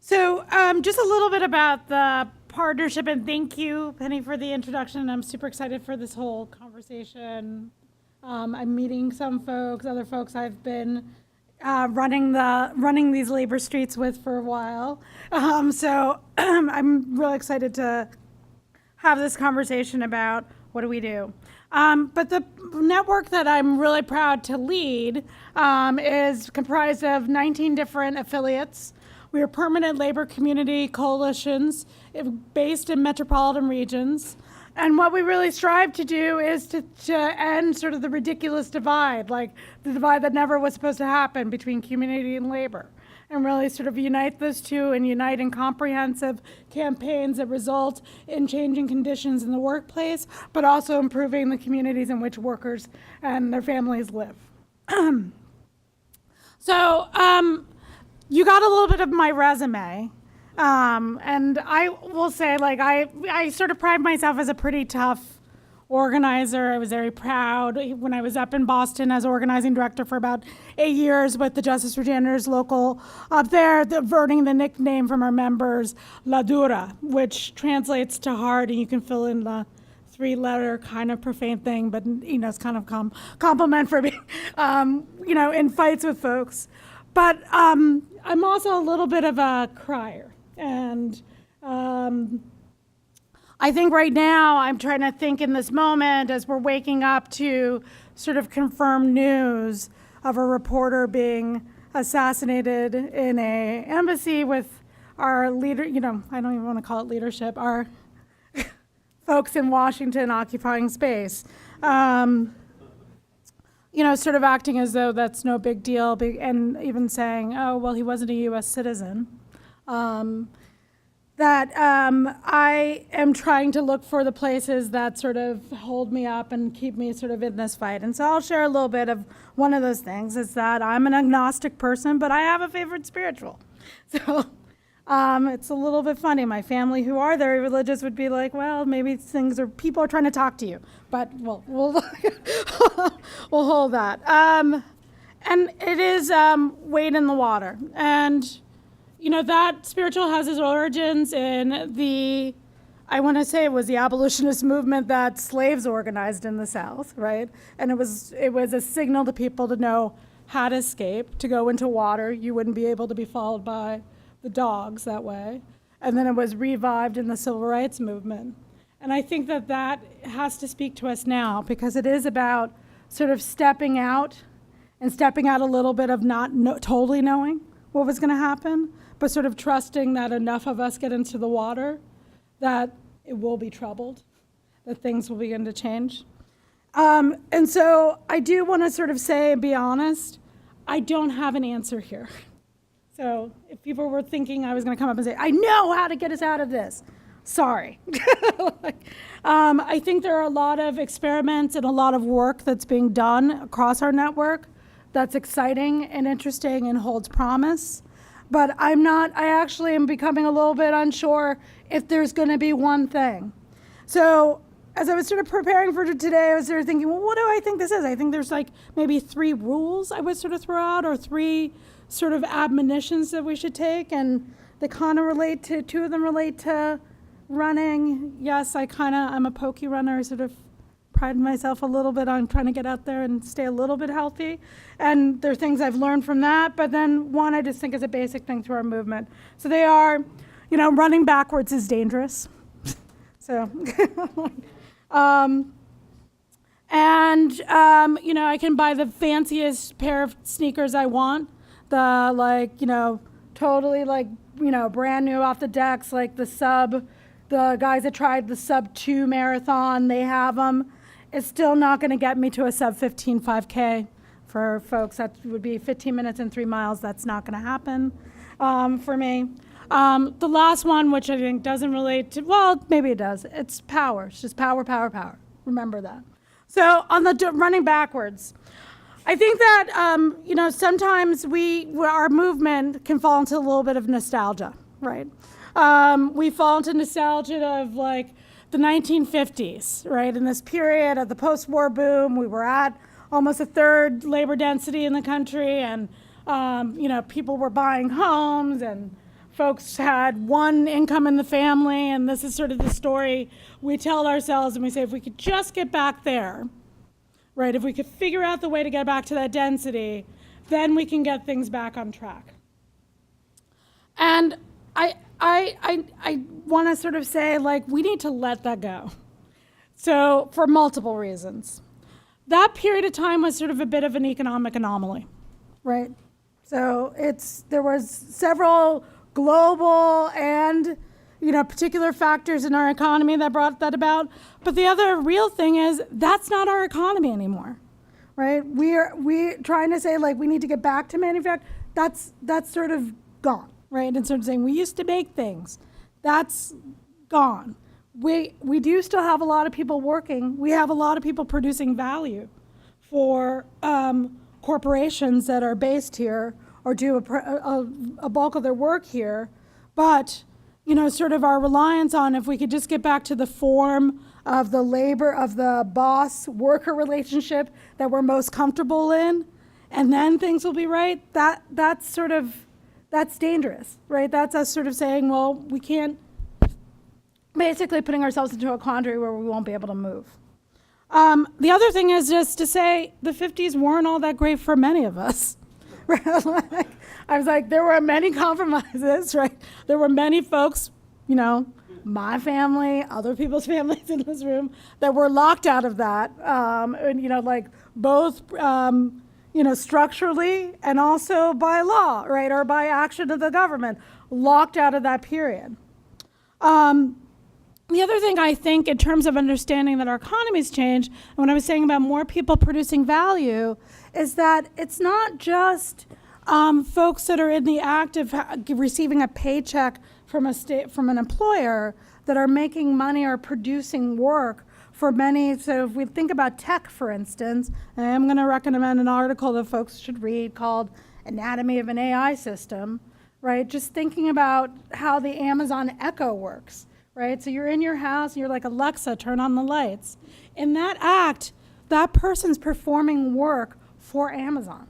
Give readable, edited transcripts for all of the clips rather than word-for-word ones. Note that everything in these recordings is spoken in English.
So just a little bit about the partnership, and thank you, Penny, for the introduction. I'm super excited for this whole conversation. I'm meeting some folks, other folks I've been running these labor streets with for a while. So I'm really excited to have this conversation about what do we do. But the network that I'm really proud to lead is comprised of 19 different affiliates. We are permanent labor community coalitions based in metropolitan regions. And what we really strive to do is to end sort of the ridiculous divide, like the divide that never was supposed to happen between community and labor, and really sort of unite those two and unite in comprehensive campaigns that result in changing conditions in the workplace, but also improving the communities in which workers and their families live. So you got a little bit of my resume. And I will say, like, I sort of pride myself as a pretty tough organizer. I was very proud when I was up in Boston as organizing director for about 8 years with the Justice for Janitors local up there, earning the nickname from our members, La Dura, which translates to hard, and you can fill in the 3-letter kind of profane thing, but, you know, it's kind of compliment for me, you know, in fights with folks. But I'm also a little bit of a crier. And I think right now I'm trying to think in this moment as we're waking up to sort of confirm news of a reporter being assassinated in a embassy with our leader, you know, I don't even want to call it leadership, our folks in Washington occupying space. You know, sort of acting as though that's no big deal, and even saying, oh, well, he wasn't a U.S. citizen. I am trying to look for the places that sort of hold me up and keep me sort of in this fight. And so I'll share a little bit of one of those things is that I'm an agnostic person, but I have a favorite spiritual. So it's a little bit funny. My family, who are very religious, would be like, well, maybe people are trying to talk to you, but we'll we'll hold that. And it is wade in the water. And you know, that spiritual has its origins in I want to say it was the abolitionist movement that slaves organized in the South, right? And it was a signal to people to know how to escape, to go into water. You wouldn't be able to be followed by the dogs that way. And then it was revived in the civil rights movement. And I think that has to speak to us now because it is about sort of stepping out a little bit of not totally knowing what was going to happen, but sort of trusting that enough of us get into the water that it will be troubled, that things will begin to change. And so I do want to sort of say and be honest, I don't have an answer here. So if people were thinking I was going to come up and say, I know how to get us out of this, sorry. I think there are a lot of experiments and a lot of work that's being done across our network that's exciting and interesting and holds promise. But I actually am becoming a little bit unsure if there's going to be one thing. So as I was sort of preparing for today, I was sort of thinking, well, what do I think this is? I think there's like maybe 3 rules I would sort of throw out or 3 sort of admonitions that we should take. And they kind of relate to, 2 of them relate to running. Yes, I'm a pokey runner. I sort of pride myself a little bit on trying to get out there and stay a little bit healthy. And there are things I've learned from that, but then one I just think is a basic thing to our movement. So they are, you know, running backwards is dangerous. So, you know, I can buy the fanciest pair of sneakers I want, the like, you know, totally like, you know, brand new off the decks, like the guys that tried the sub 2 marathon, they have them. It's still not going to get me to a sub 15 5K for folks. That would be 15 minutes and 3 miles. That's not going to happen for me. The last one, which I think doesn't relate to, well, maybe it does. It's power. It's just power, power, power. Remember that. So on the running backwards, I think that, you know, sometimes our movement can fall into a little bit of nostalgia, right? We fall into nostalgia of like the 1950s, right? In this period of the post-war boom, we were at almost a third labor density in the country, and you know, people were buying homes and folks had one income in the family, and this is sort of the story we tell ourselves, and we say, if we could just get back there, right, if we could figure out the way to get back to that density, then we can get things back on track. And I want to sort of say, like, we need to let that go. So for multiple reasons. That period of time was sort of a bit of an economic anomaly, right? So there was several global and, particular factors in our economy that brought that about. But the other real thing is that's not our economy anymore, right? We trying to say, like, we need to get back to manufacturing. That's sort of gone, right? And sort of saying we used to make things. That's gone. We do still have a lot of people working. We have a lot of people producing value for corporations that are based here or do a bulk of their work here. But, sort of our reliance on, if we could just get back to the form of the labor, of the boss-worker relationship that we're most comfortable in, and then things will be right, that's dangerous, right? That's us sort of saying, well, we can't, basically putting ourselves into a quandary where we won't be able to move. The other thing is just to say the 50s weren't all that great for many of us. I was like, there were many compromises, right? There were many folks, my family, other people's families in this room, that were locked out of that, both, structurally and also by law, right, or by action of the government, locked out of that period. The other thing I think in terms of understanding that our economy's changed, and when I was saying about more people producing value, is that it's not just folks that are in the act of receiving a paycheck from an employer that are making money or producing work for many. So if we think about tech, for instance, and I'm going to recommend an article that folks should read called Anatomy of an AI System, right? Just thinking about how the Amazon Echo works. Right? So you're in your house, and you're like, Alexa, turn on the lights. In that act, that person's performing work for Amazon.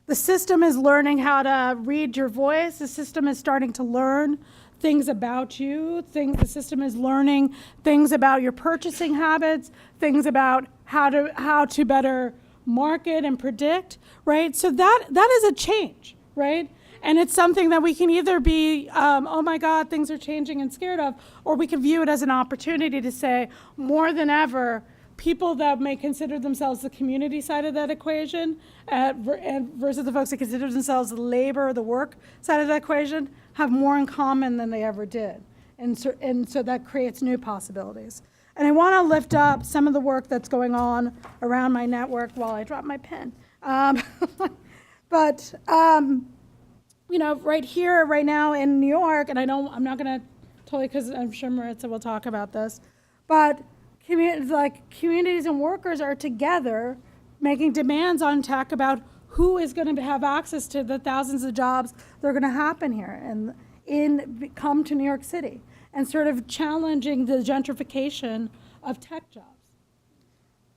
The system is learning how to read your voice. The system is starting to learn things about you. The system is learning things about your purchasing habits, things about how to better market and predict, right? So that is a change, right? And it's something that we can either be, oh my God, things are changing and scared of, or we can view it as an opportunity to say, more than ever, people that may consider themselves the community side of that equation versus the folks that consider themselves the labor or the work side of that equation have more in common than they ever did. And so that creates new possibilities. And I want to lift up some of the work that's going on around my network while I drop my pen. Right here, right now in New York, and I'm not going to totally, because I'm sure Maritza will talk about this, but communities and workers are together making demands on tech about who is going to have access to the thousands of jobs that are going to happen here and come to New York City, and sort of challenging the gentrification of tech jobs.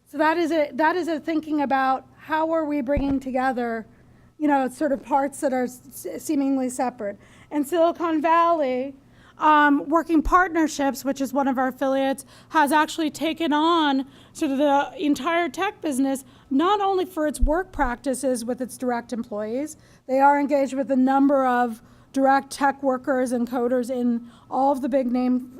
So that is a thinking about how are we bringing together sort of parts that are seemingly separate. And Silicon Valley, Working Partnerships, which is one of our affiliates, has actually taken on sort of the entire tech business, not only for its work practices with its direct employees. They are engaged with a number of direct tech workers and coders in all of the big name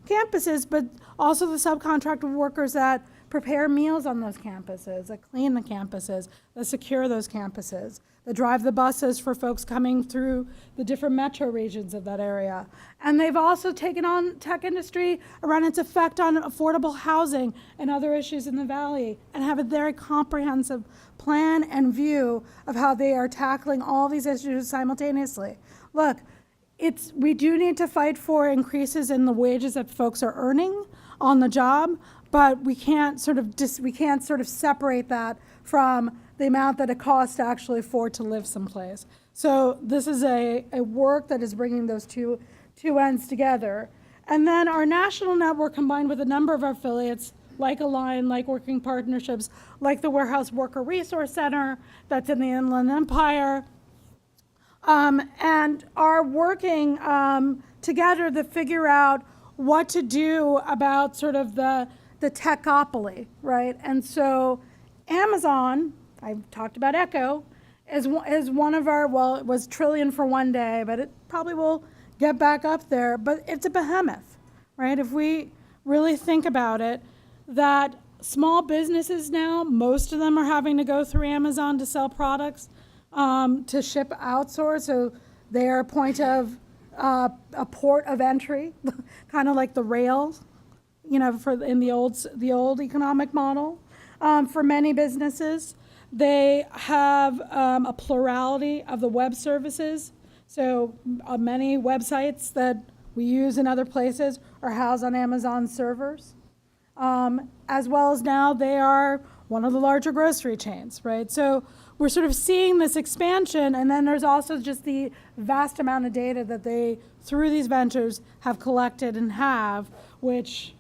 campuses, but also the subcontracted workers that prepare meals on those campuses, that clean the campuses, that secure those campuses, that drive the buses for folks coming through the different metro regions of that area. And they've also taken on tech industry around its effect on affordable housing and other issues in the Valley, and have a very comprehensive plan and view of how they are tackling all these issues simultaneously. Look, we do need to fight for increases in the wages that folks are earning on the job, but we can't sort of separate that from the amount that it costs to actually afford to live someplace. So this is a work that is bringing those two ends together. And then our national network, combined with a number of our affiliates, like Align, like Working Partnerships, like the Warehouse Worker Resource Center that's in the Inland Empire, and are working together to figure out what to do about sort of the techopoly, right? And so Amazon, I talked about Echo, is one of our, well, it was trillion for one day, but it probably will get back up there, but it's a behemoth, right? If we really think about it, that small businesses now, most of them are having to go through Amazon to sell products, to ship outsource, so they're a point of, a port of entry, kind of like the rail, you know, in the old economic model. For many businesses, they have a plurality of the web services. So many websites that we use in other places are housed on Amazon servers. As well as now they are one of the larger grocery chains, right? So we're sort of seeing this expansion, and then there's also just the vast amount of data that they, through these ventures, have collected and have, which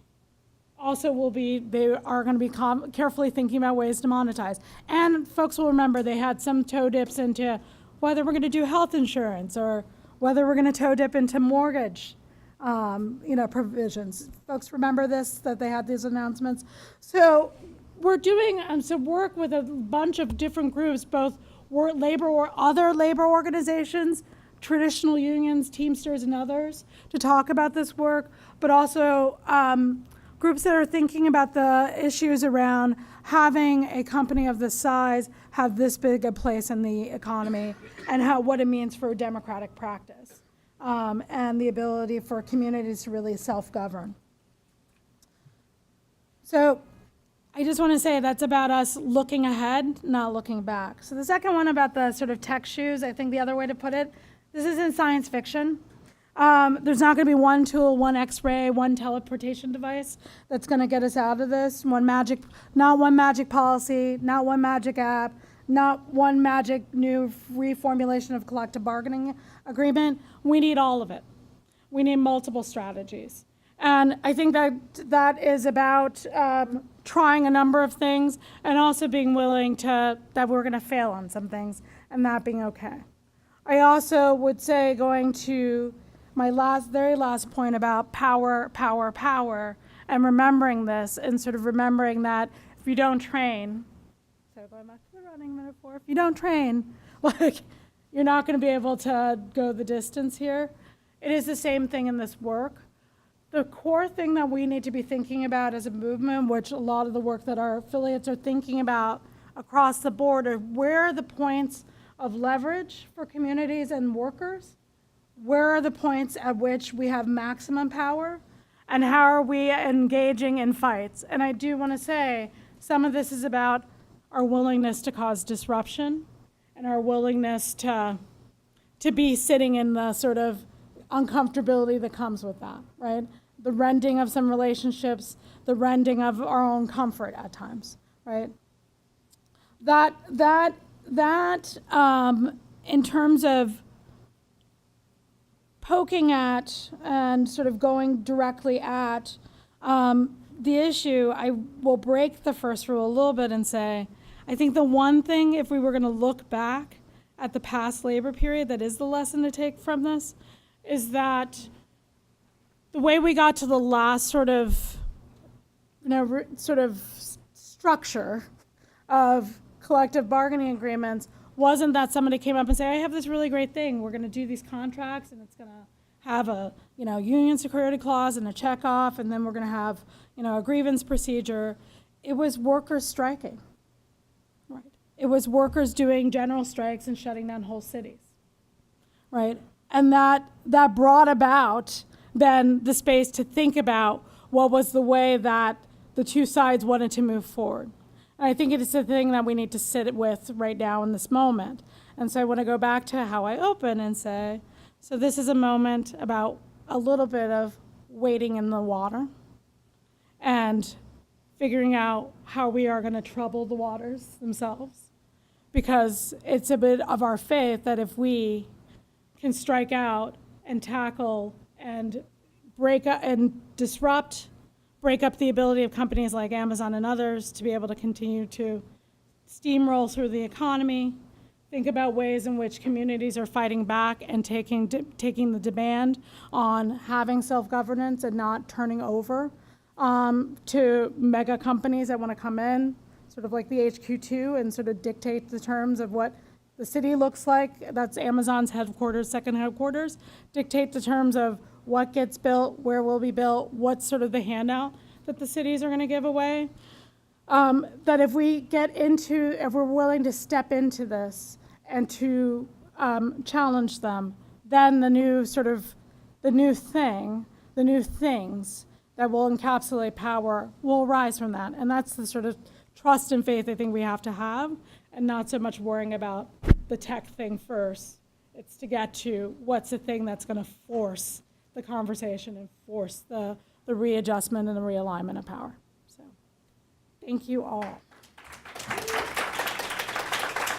also will be, they are going to be carefully thinking about ways to monetize. And folks will remember they had some toe dips into whether we're going to do health insurance or whether we're going to toe dip into mortgage provisions. Folks remember this, that they had these announcements. So we're doing some work with a bunch of different groups, both labor or other labor organizations, traditional unions, Teamsters, and others, to talk about this work, but also groups that are thinking about the issues around having a company of this size have this big a place in the economy and what it means for democratic practice and the ability for communities to really self-govern. So I just want to say that's about us looking ahead, not looking back. So the second one about the sort of tech shoes, I think the other way to put it, this isn't science fiction. There's not going to be one tool, one X-ray, one teleportation device that's going to get us out of this. Not one magic policy, not one magic app, not one magic new reformulation of collective bargaining agreement. We need all of it. We need multiple strategies. And I think that is about trying a number of things and also being willing that we're going to fail on some things and that being okay. I also would say, going to my very last point about power, and remembering this and sort of remembering that if you don't train, so going back to the running metaphor, if you don't train, you're not going to be able to go the distance here. It is the same thing in this work. The core thing that we need to be thinking about as a movement, which a lot of the work that our affiliates are thinking about across the board, are where are the points of leverage for communities and workers? Where are the points at which we have maximum power? And how are we engaging in fights? And I do want to say some of this is about our willingness to cause disruption and our willingness to be sitting in the sort of uncomfortability that comes with that, right? The rending of some relationships, the rending of our own comfort at times, right? That in terms of poking at and sort of going directly at the issue, I will break the first rule a little bit and say, I think the one thing, if we were going to look back at the past labor period, that is the lesson to take from this, is that the way we got to the last sort of structure of collective bargaining agreements wasn't that somebody came up and said, I have this really great thing. We're going to do these contracts, and it's going to have a union security clause and a checkoff, and then we're going to have a grievance procedure. It was workers striking, right? It was workers doing general strikes and shutting down whole cities, right? And that brought about then the space to think about what was the way that the two sides wanted to move forward. And I think it is the thing that we need to sit with right now in this moment. And so I want to go back to how I open and say, so this is a moment about a little bit of wading in the water and figuring out how we are going to trouble the waters themselves. Because it's a bit of our faith that if we can strike out and tackle and break up and break up the ability of companies like Amazon and others to be able to continue to steamroll through the economy, think about ways in which communities are fighting back and taking the demand on having self-governance and not turning over to mega companies that want to come in, sort of like the HQ2, and sort of dictate the terms of what the city looks like. That's Amazon's headquarters, second headquarters. Dictate the terms of what gets built, where will be built, what's sort of the handout that the cities are going to give away. That if we're willing to step into this and to challenge them, then the new things that will encapsulate power will rise from that. And that's the sort of trust and faith I think we have to have, and not so much worrying about the tech thing first. It's to get to what's the thing that's going to force the conversation and force the readjustment and the realignment of power. So thank you all.